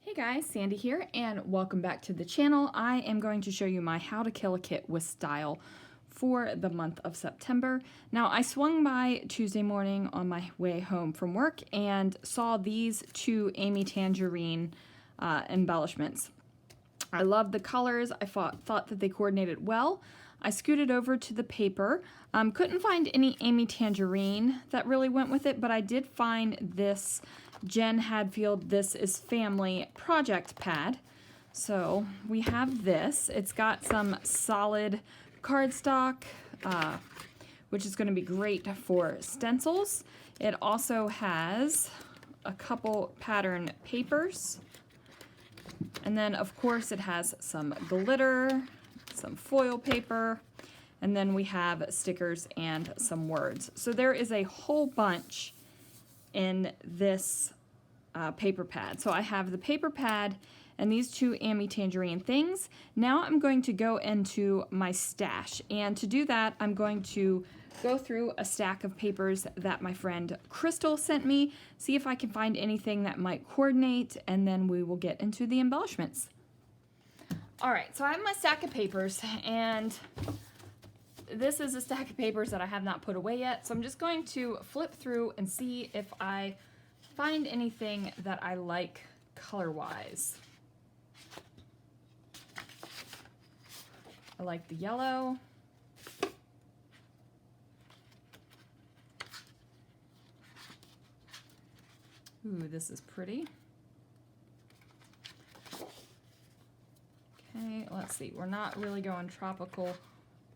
Hey guys, Sandy here, and welcome back to the channel. I am going to show you my How to Kill a Kit with Style for the month of September. Now, I swung by Tuesday morning on my way home from work and saw these two Amy Tangerine embellishments. I love the colors. I thought that they coordinated well. I scooted over to the paper. Couldn't find any Amy Tangerine that really went with it, but I did find this Jenn Hadfield This Is Family project pad. So we have this. It's got some solid cardstock, which is going to be great for stencils. It also has a couple pattern papers. And then, of course, it has some glitter, some foil paper, and then we have stickers and some words. So there is a whole bunch in this paper pad. So I have the paper pad and these two Amy Tangerine things. Now I'm going to go into my stash, and to do that I'm going to go through a stack of papers that my friend Crystal sent me, see if I can find anything that might coordinate, and then we will get into the embellishments. Alright, so I have my stack of papers, and this is a stack of papers that I have not put away yet, so I'm just going to flip through and see if I find anything that I like color-wise. I like the yellow. Ooh, this is pretty. Okay, let's see. We're not really going tropical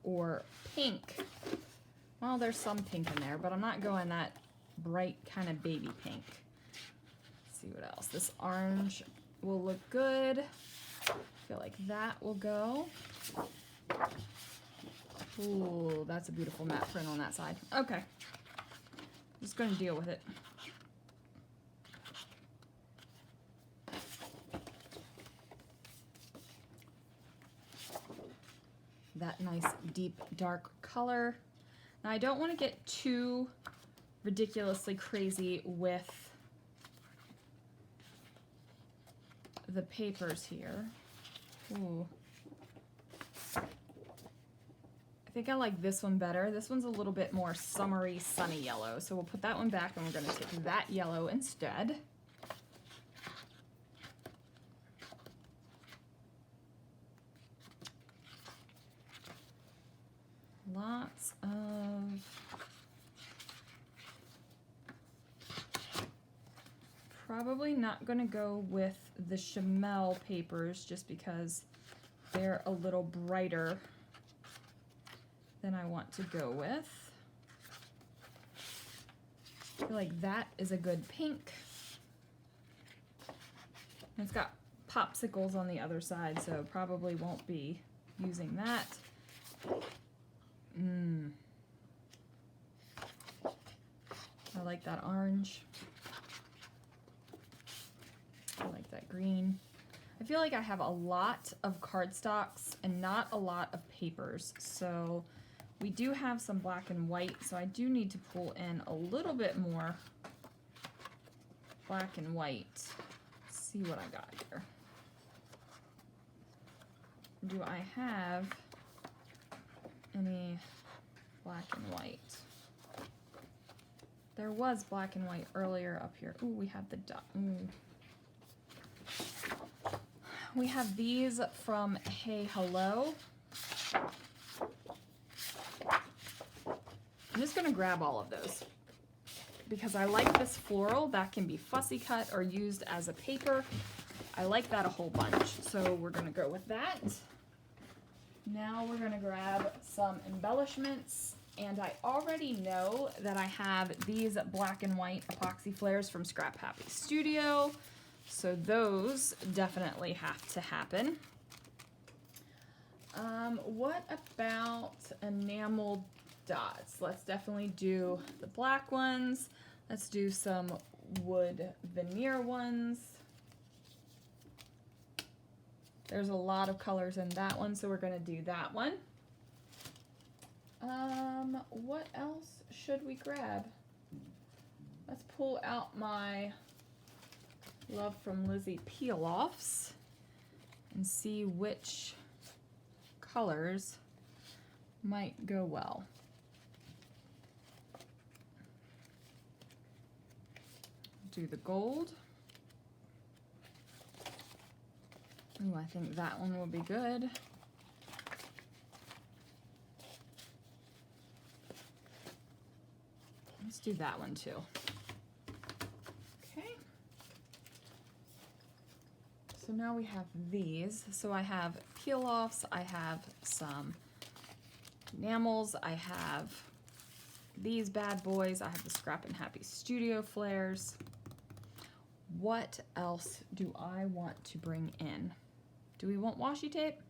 or pink. Well, there's some pink in there, but I'm not going that bright kind of baby pink. Let's see what else. This orange will look good. I feel like that will go. Ooh, that's a beautiful matte print on that side. Okay. Just going to deal with it. That nice deep dark color. Now I don't want to get too ridiculously crazy with the papers here. Ooh. I think I like this one better. This one's a little bit more summery, sunny yellow. So we'll put that one back and we're going to take that yellow instead. Lots of probably not going to go with the Chamel papers just because they're a little brighter than I want to go with. I feel like that is a good pink. And it's got popsicles on the other side, so probably won't be using that. I like that orange. I like that green. I feel like I have a lot of cardstocks and not a lot of papers, so we do have some black and white, so I do need to pull in a little bit more black and white. Let's see what I got here. Do I have any black and white? There was black and white earlier up here. Ooh, we have the dot. We have these from Hey Hello. I'm just gonna grab all of those because I like this floral. That can be fussy cut or used as a paper. I like that a whole bunch, so we're gonna go with that. Now we're gonna grab some embellishments, and I already know that I have these black and white epoxy flares from Scrap Happy Studio, so those definitely have to happen. What about enameled dots? Let's definitely do the black ones. Let's do some wood veneer ones. There's a lot of colors in that one, so we're going to do that one. What else should we grab? Let's pull out my Love from Lizzie peel-offs and see which colors might go well. Do the gold. Ooh, I think that one will be good. Let's do that one too. Okay. So now we have these. So I have peel-offs, I have some enamels, I have these bad boys, I have the Scrap and Happy Studio Flares. What else do I want to bring in? Do we want washi tape?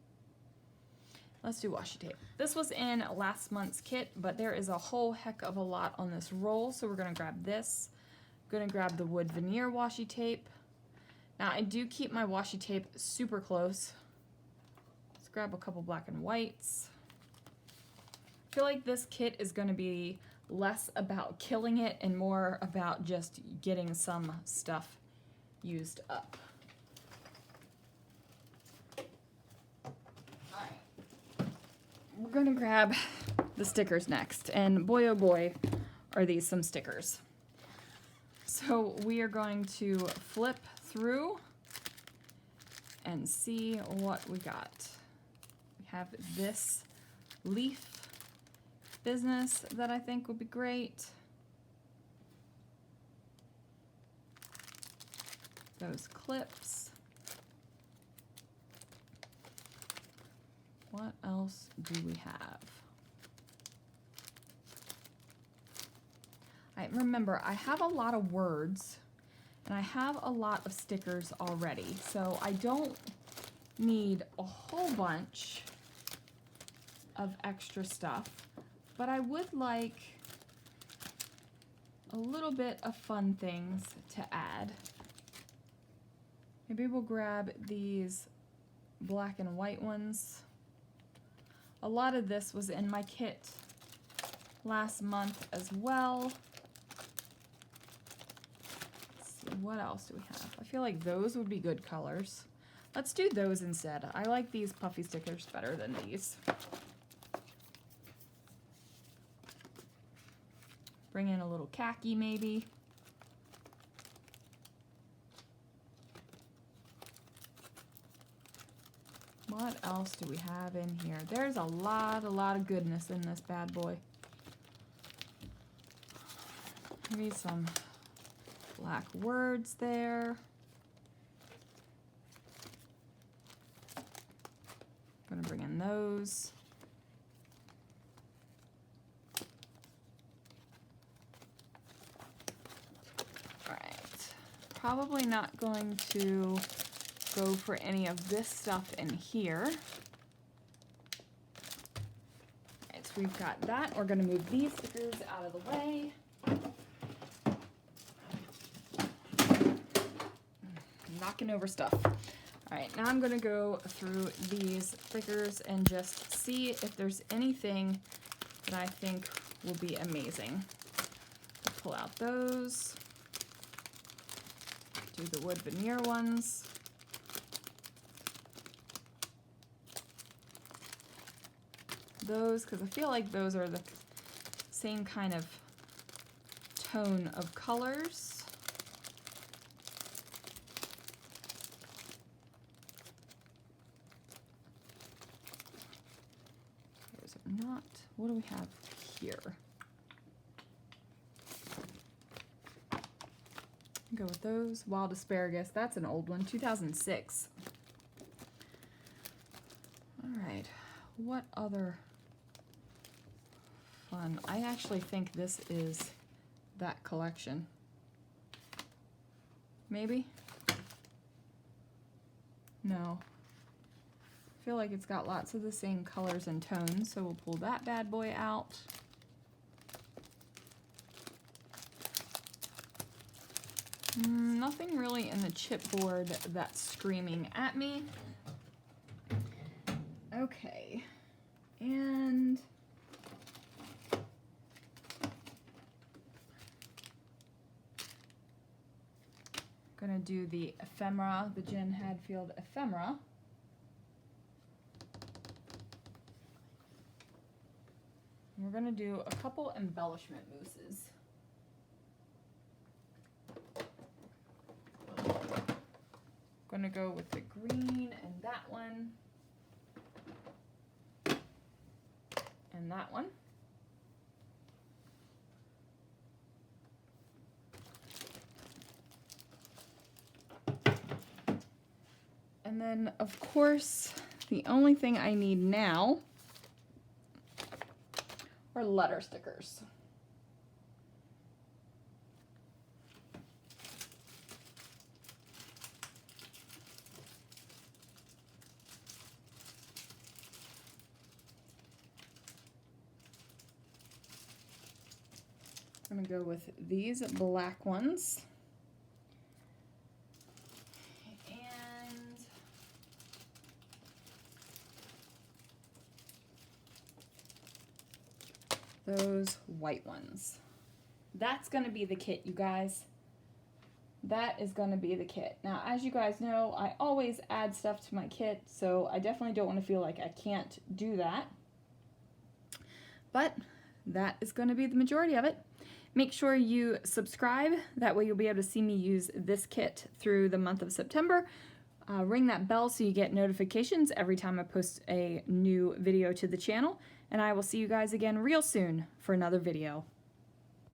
Let's do washi tape. This was in last month's kit, but there is a whole heck of a lot on this roll, so we're gonna grab this. I'm gonna grab the wood veneer washi tape. Now I do keep my washi tape super close. Let's grab a couple black and whites. I feel like this kit is gonna be less about killing it and more about just getting some stuff used up. Alright. We're gonna grab the stickers next, and boy oh boy are these some stickers. So we are going to flip through and see what we got. We have this leaf business that I think would be great. Those clips. What else do we have? Remember, I have a lot of words and I have a lot of stickers already, so I don't need a whole bunch of extra stuff, but I would like a little bit of fun things to add. Maybe we'll grab these black and white ones. A lot of this was in my kit last month as well. Let's see, what else do we have? I feel like those would be good colors. Let's do those instead. I like these puffy stickers better than these. Bring in a little khaki maybe. What else do we have in here? There's a lot of goodness in this bad boy. Maybe some black words there. I'm gonna bring in those. All right, probably not going to go for any of this stuff in here. All right, so we've got that. We're gonna move these stickers out of the way. Knocking over stuff. All right, now I'm gonna go through these stickers and just see if there's anything that I think will be amazing. Pull out those. Do the wood veneer ones. Those, because I feel like those are the same kind of tone of colors. Those are not. What do we have here? Go with those. Wild asparagus. That's an old one, 2006. All right. What other fun? I actually think this is that collection. Maybe? No. I feel like it's got lots of the same colors and tones, so we'll pull that bad boy out. Nothing really in the chipboard that's screaming at me. Okay, and Gonna do the ephemera, the Jenn Hadfield ephemera. We're gonna do a couple embellishment mousses. Gonna go with the green and that one. And that one. And then, of course, the only thing I need now are letter stickers. I'm going to go with these black ones. Those white ones. That's going to be the kit, you guys. That is going to be the kit. Now, as you guys know, I always add stuff to my kit, so I definitely don't want to feel like I can't do that. But that is going to be the majority of it. Make sure you subscribe. That way you'll be able to see me use this kit through the month of September. Ring that bell so you get notifications every time I post a new video to the channel. And I will see you guys again real soon for another video.